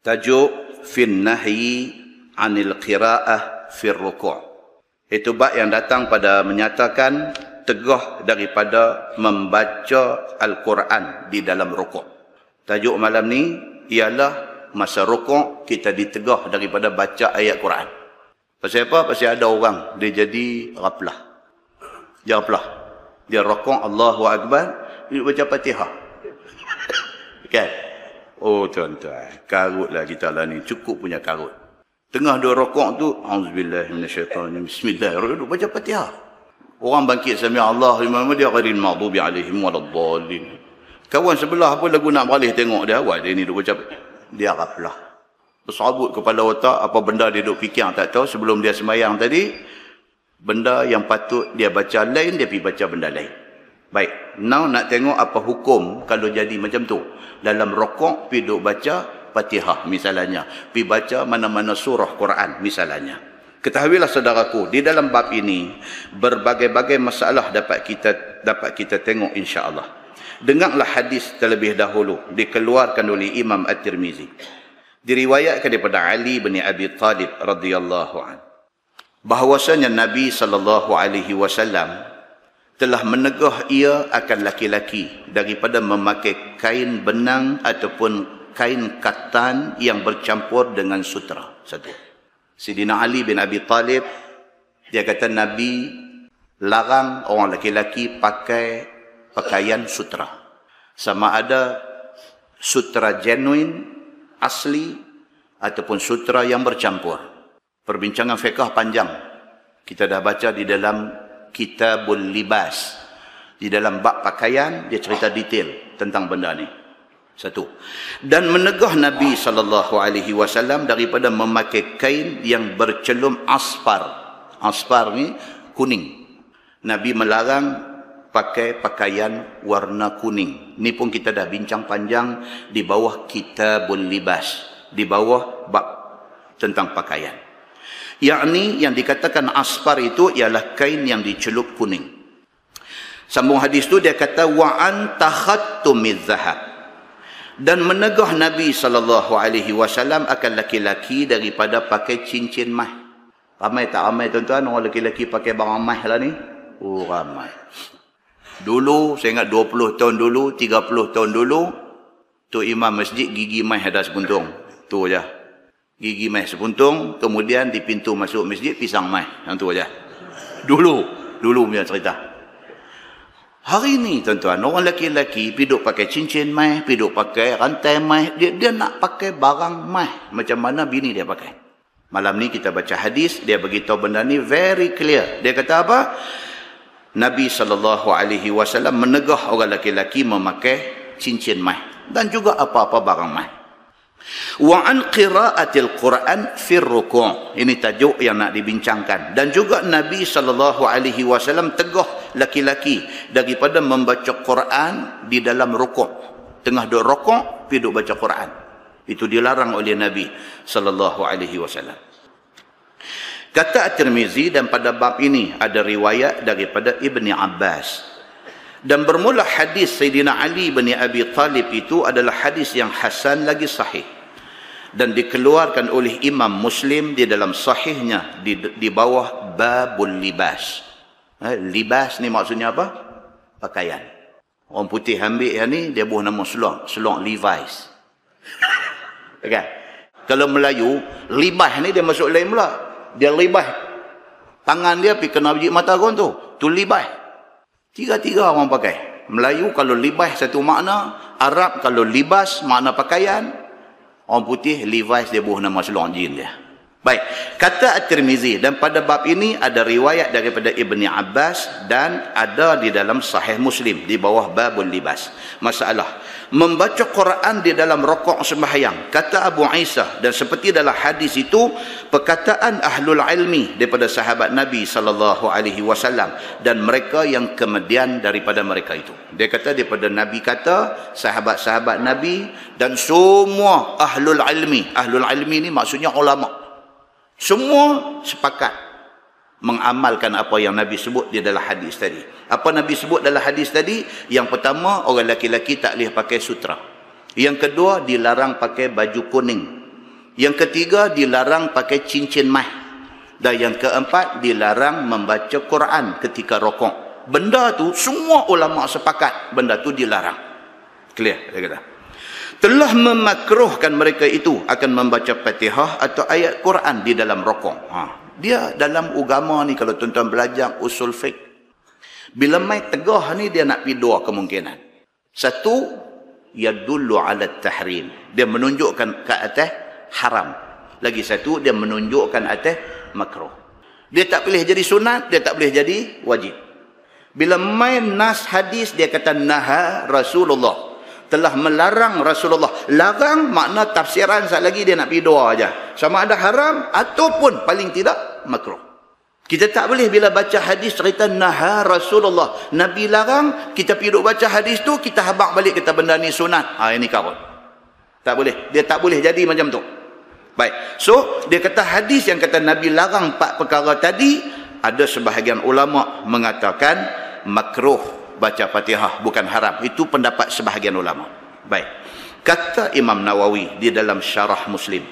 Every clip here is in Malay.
Tajuk fin nahyi anil qiraah fir ruku'. Itu bab yang datang pada menyatakan tegah daripada membaca Al-Quran di dalam rukuk. Tajuk malam ni ialah masa rukuk kita ditegah daripada baca ayat Quran. Pasal apa? Pasal ada orang dia jadi ghaflah. Dia ghaflah. Dia rukuk Allahu Akbar, dia baca Fatihah. Kan? Oh tuan-tuan, karutlah kita lah ni, cukup punya karut. Tengah dua rukuk tu, auzubillahi minasyaitanir bismillahirrahmanirrahim, baca Fatihah. Orang bangkit sami Allah liman hamidah ghairil maghdubi alaihim waladdallin. Kawan sebelah pun lagu nak beralih tengok dia, awak dia ni duk baca. Dia ghaflah. Berserabut kepala otak, apa benda dia duk fikir tak tahu sebelum dia sembahyang tadi. Benda yang patut dia baca lain, dia pergi baca benda lain. Baik, now nak tengok apa hukum kalau jadi macam tu. Dalam rukuk pergi duk baca Fatihah misalnya, pergi baca mana-mana surah Quran misalnya. Ketahuilah saudaraku, di dalam bab ini berbagai-bagai masalah dapat kita tengok insya-Allah. Dengarlah hadis terlebih dahulu dikeluarkan oleh Imam At-Tirmizi. Diriwayatkan daripada Ali bin Abi Talib radhiyallahu anhu bahwasanya Nabi sallallahu alaihi wasallam telah menegah ia akan laki-laki daripada memakai kain benang ataupun kain katan yang bercampur dengan sutera. Satu. Sidina Ali bin Abi Talib, dia kata Nabi larang orang laki-laki pakai pakaian sutera. Sama ada sutera genuine, asli, ataupun sutera yang bercampur. Perbincangan fiqh panjang. Kita dah baca di dalam Kitabul Libas. Di dalam bab pakaian, dia cerita detail tentang benda ni. Satu. Dan menegah Nabi SAW daripada memakai kain yang bercelum asfar. Asfar ni kuning. Nabi melarang pakai pakaian warna kuning. Ni pun kita dah bincang panjang di bawah Kitabul Libas. Di bawah bab tentang pakaian. Yakni yang dikatakan asfar itu ialah kain yang dicelup kuning. Sambung hadis tu dia kata wa an takhattumiz zahab. Dan menegah Nabi SAW akan laki-laki daripada pakai cincin mah. Ramai tak ramai tuan-tuan orang laki-laki pakai barang mah lah ni? Oh ramai. Dulu saya ingat 20 tahun dulu, 30 tahun dulu, tu imam masjid gigi mah ada sepuntung. Tu aja. Gigi mah sepuntung, kemudian di pintu masuk masjid pisang mah. Yang tu aja. Dulu punya cerita. Hari ni tuan-tuan, orang lelaki-lelaki piduk pakai cincin mah, piduk pakai rantai mah, dia nak pakai barang mah macam mana bini dia pakai. Malam ni kita baca hadis, dia beritahu benda ni very clear. Dia kata apa? Nabi SAW menegah orang lelaki-lelaki memakai cincin mah dan juga apa-apa barang mah. Wa an qiraatil Quran fir ruku'. Ini tajuk yang nak dibincangkan. Dan juga Nabi SAW tegah laki-laki daripada membaca Quran di dalam rukuk. Tengah duk rukuk, pergi duk baca Quran. Itu dilarang oleh Nabi SAW. Kata At-Tirmizi, dan pada bab ini ada riwayat daripada Ibni Abbas. Dan bermula hadis Sayyidina Ali bin Abi Talib itu adalah hadis yang hasan lagi sahih. Dan dikeluarkan oleh Imam Muslim di dalam sahihnya di bawah Babul Libas. Libas ni maksudnya apa? Pakaian. Orang putih ambil yang ni, dia buah nama selong Levi's. Okay. Kalau Melayu, libas ni dia masuk lain pula. Dia libas. Tangan dia pergi kena biji mata kau tu. Tu libas. Tiga-tiga orang pakai. Melayu kalau libas satu makna, Arab kalau libas makna pakaian, orang putih Levi's dia buah nama selong jin dia. Baik, kata At-Tirmizi, dan pada bab ini ada riwayat daripada Ibni Abbas dan ada di dalam Sahih Muslim di bawah Babul Libas. Masalah membaca Quran di dalam rukuk sembahyang, kata Abu Isa, dan seperti dalam hadis itu perkataan ahlul ilmi daripada sahabat Nabi SAW dan mereka yang kemudian daripada mereka itu. Dia kata daripada Nabi kata, sahabat-sahabat Nabi dan semua ahlul ilmi ni maksudnya ulama. Semua sepakat mengamalkan apa yang Nabi sebut di dalam hadis tadi. Apa Nabi sebut dalam hadis tadi? Yang pertama, orang lelaki-lelaki tak boleh pakai sutera. Yang kedua, dilarang pakai baju kuning. Yang ketiga, dilarang pakai cincin mah. Dan yang keempat, dilarang membaca Quran ketika rokok. Benda tu semua ulama sepakat, benda tu dilarang. Clear, dia kata. Telah memakruhkan mereka itu akan membaca Fatihah atau ayat Quran di dalam rokok. Dia dalam agama ni, kalau tuan-tuan belajar usul fiqh, bila mai tegah ni, dia nak pergi dua kemungkinan. Satu, yadullu ala tahrim. Dia menunjukkan ke atas haram. Lagi satu, dia menunjukkan atas makruh. Dia tak boleh jadi sunat, dia tak boleh jadi wajib. Bila main nas hadis, dia kata naha Rasulullah, telah melarang Rasulullah. Larang makna tafsiran sekali lagi dia nak pergi dua aja. Sama ada haram ataupun paling tidak makruh. Kita tak boleh bila baca hadis cerita naha Rasulullah, Nabi larang, kita pergi duk baca hadis tu, kita habaq balik kata benda ni sunat. Ini karun. Tak boleh. Dia tak boleh jadi macam tu. Baik. So, dia kata hadis yang kata Nabi larang 4 perkara tadi, ada sebahagian ulama mengatakan makruh baca Fatihah, bukan haram. Itu pendapat sebahagian ulama. Baik. Kata Imam Nawawi di dalam syarah Muslim,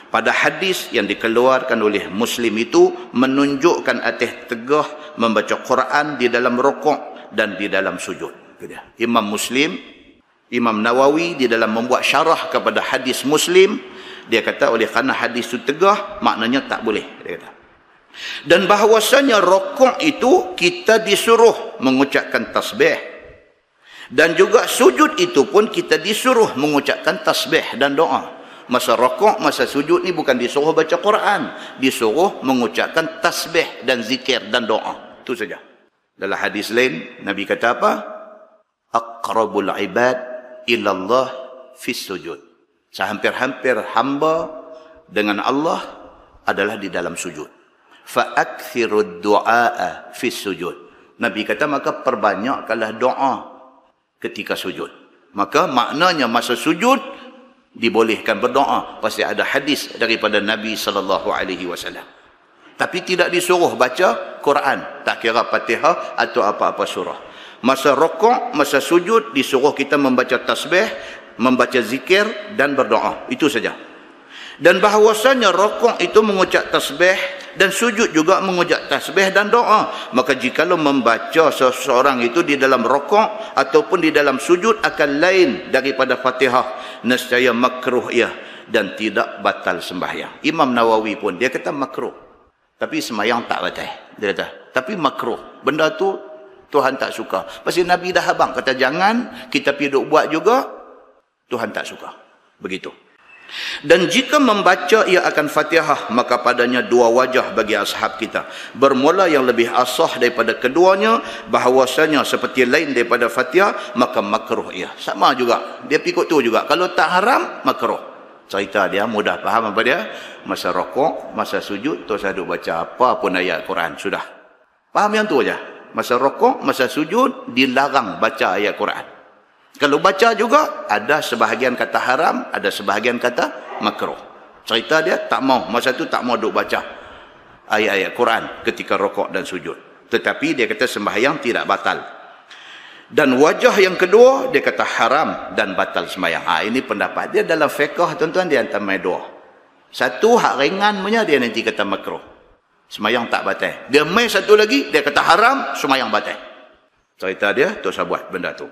pada hadis yang dikeluarkan oleh Muslim itu menunjukkan atas tegah membaca Quran di dalam rukuk dan di dalam sujud. Imam Muslim, Imam Nawawi di dalam membuat syarah kepada hadis Muslim, dia kata oleh kerana hadis itu tegah, maknanya tak boleh, dia kata. Dan bahawasanya rukuk itu kita disuruh mengucapkan tasbih, dan juga sujud itu pun kita disuruh mengucapkan tasbih dan doa. Masa rukuk, masa sujud ni bukan disuruh baca Quran, disuruh mengucapkan tasbih dan zikir dan doa. Itu saja. Dalam hadis lain Nabi kata apa? Aqrabul ibad ilallah fis sujud. Sehampir-hampir hamba dengan Allah adalah di dalam sujud. Fa'akthirud du'a fis sujud. Nabi kata maka perbanyakkanlah doa ketika sujud. Maka maknanya masa sujud dibolehkan berdoa. Pasti ada hadis daripada Nabi SAW. Tapi tidak disuruh baca Quran, tak kira Fatihah atau apa-apa surah. Masa rukuk, masa sujud disuruh kita membaca tasbih, membaca zikir dan berdoa. Itu saja. Dan bahawasanya rukuk itu mengucap tasbih dan sujud juga mengucap tasbih dan doa. Maka jikalau membaca seseorang itu di dalam rukuk ataupun di dalam sujud akan lain daripada Fatihah, nescaya makruh ia dan tidak batal sembahyang. Imam Nawawi pun dia kata makruh, tapi sembahyang tak batal. Dia kata tapi makruh. Benda tu Tuhan tak suka. Pasal Nabi dah habang kata jangan, kita pergi duk buat juga, Tuhan tak suka. Begitu. Dan jika membaca ia akan Fatihah, maka padanya dua wajah bagi ashab kita. Bermula yang lebih asah daripada keduanya, bahawasanya seperti lain daripada Fatihah, maka makruh ia. Sama juga. Dia pikut tu juga. Kalau tak haram, makruh. Cerita dia mudah faham apa dia? Masa rukuk, masa sujud, terus aduk baca apa pun ayat Quran. Sudah. Faham yang tu aja. Masa rukuk, masa sujud, dilarang baca ayat Quran. Kalau baca juga, ada sebahagian kata haram, ada sebahagian kata makruh. Cerita dia tak mau, masa tu tak mau duk baca ayat-ayat Quran ketika rukuk dan sujud. Tetapi dia kata sembahyang tidak batal. Dan wajah yang kedua, dia kata haram dan batal sembahyang. Ini pendapat dia dalam fiqh, tuan-tuan, dia hantar mai dua. Satu, hak ringan punya, dia nanti kata makruh. Sembahyang tak batal. Dia mai satu lagi, dia kata haram, sembahyang batal. Cerita dia, tu saya buat benda tu.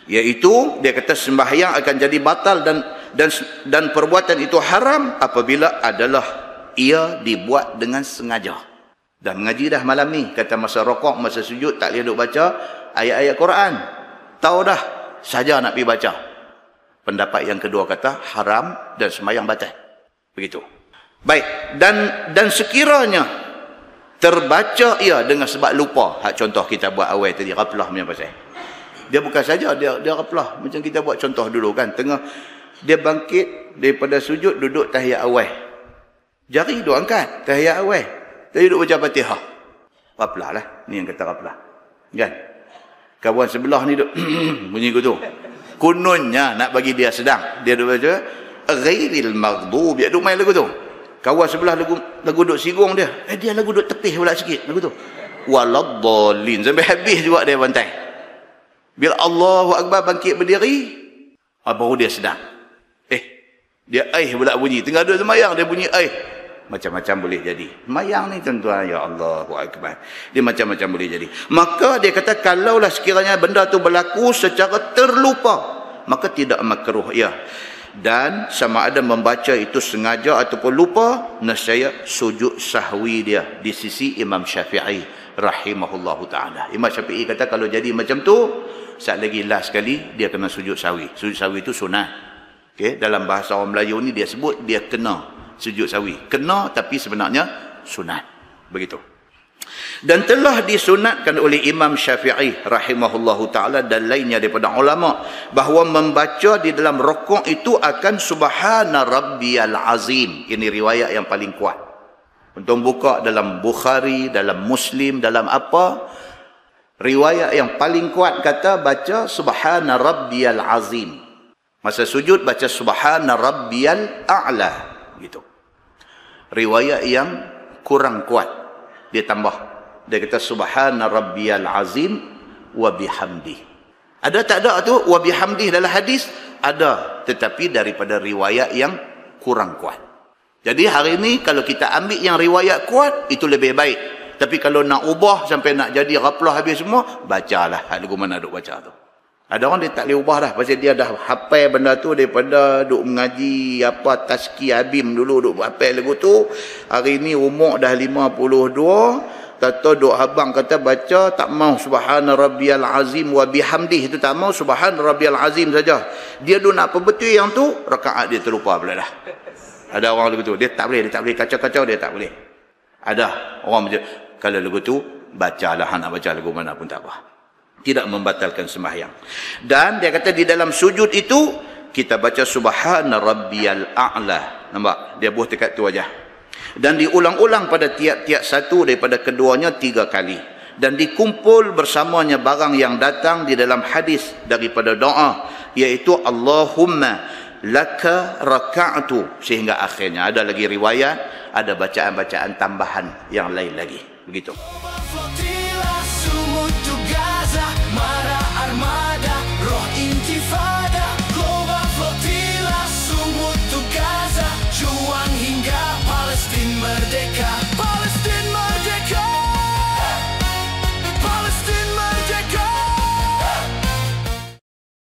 Iaitu dia kata sembahyang akan jadi batal dan perbuatan itu haram apabila adalah ia dibuat dengan sengaja. Dah mengaji dah malam ni, kata masa rukuk, masa sujud tak boleh duk baca ayat-ayat Quran. Tahu dah, saja nak pergi baca. Pendapat yang kedua kata haram dan sembahyang batal. Begitu. Baik, dan sekiranya terbaca ia dengan sebab lupa, hak contoh kita buat awal tadi, ghaflah punya pasal. Dia bukan saja dia ghaflah, macam kita buat contoh dulu kan, tengah dia bangkit daripada sujud, duduk tahiyat awal, jari duk angkat tahiyat awal, tadi duduk baca Fatihah, ghaflah lah. Ni yang kata ghaflah kan. Kawan sebelah ni duk bunyi gitu, kononnya nak bagi dia sedang, dia duk baca ghairil maghdubi, duk main lagu tu. Kawan sebelah lagu duk singgung dia, dia lagu duk tepih pula sikit lagu tu, waladdallin, sampai habis juga dia bantai. Bila Allahu Akbar bangkit berdiri, baru dia sedang. Dia pula bunyi. Tengah duduk sembahyang, dia bunyi macam-macam boleh jadi. Sembahyang ni tuan-tuan, ya Allahu Akbar. Dia macam-macam boleh jadi. Maka dia kata, kalaulah sekiranya benda tu berlaku secara terlupa, maka tidak makruh ya. Dan sama ada membaca itu sengaja ataupun lupa, nescaya sujud sahwi dia di sisi Imam Syafi'i rahimahullahu ta'ala. Imam Syafi'i kata kalau jadi macam tu, saat lagi last sekali dia kena sujud sahwi. Sujud sahwi itu sunat. Okay? Dalam bahasa orang Melayu ni dia sebut dia kena sujud sahwi. Kena tapi sebenarnya sunat. Begitu. Dan telah disunatkan oleh Imam Syafi'i rahimahullahu ta'ala dan lainnya daripada ulama bahawa membaca di dalam rukuk itu akan subhana rabbiyal azim. Ini riwayat yang paling kuat. Untuk buka dalam Bukhari, dalam Muslim, dalam apa, riwayat yang paling kuat kata baca subhana rabbiyal azim. Masa sujud baca subhana rabbiyal a'la. Gitu. Riwayat yang kurang kuat dia tambah. Dia kata subhana rabbiyal azim wa bihamdi. Ada tak ada tu wa bihamdi dalam hadis? Ada, tetapi daripada riwayat yang kurang kuat. Jadi hari ni kalau kita ambil yang riwayat kuat, itu lebih baik. Tapi kalau nak ubah sampai nak jadi raplah habis semua, bacalah lagu mana duk baca tu. Ada orang dia tak boleh ubah dah, pasal dia dah hafal benda tu daripada duk mengaji apa Tazkiyah Habim dulu duk hafal lagu tu. Hari ni umur dah 52, kata duk abang kata baca tak mau subhana rabbiyal azim wa bihamdih, itu tak mau subhana rabbiyal azim saja. Dia duk nak perbetul yang tu, rakaat dia terlupa pula dah. Ada orang lagu tu, dia tak boleh kacau-kacau, dia tak boleh. Ada orang macam kalau lagu tu bacalah, nak baca lagu mana pun tak apa. Tidak membatalkan sembahyang. Dan dia kata di dalam sujud itu kita baca subhana rabbiyal a'la. Nampak? Dia buah dekat tu aja. Dan diulang-ulang pada tiap-tiap satu daripada keduanya 3 kali. Dan dikumpul bersamanya barang yang datang di dalam hadis daripada doa, iaitu Allahumma laka raka'tu, sehingga akhirnya. Ada lagi riwayat, ada bacaan-bacaan tambahan yang lain lagi. Begitu.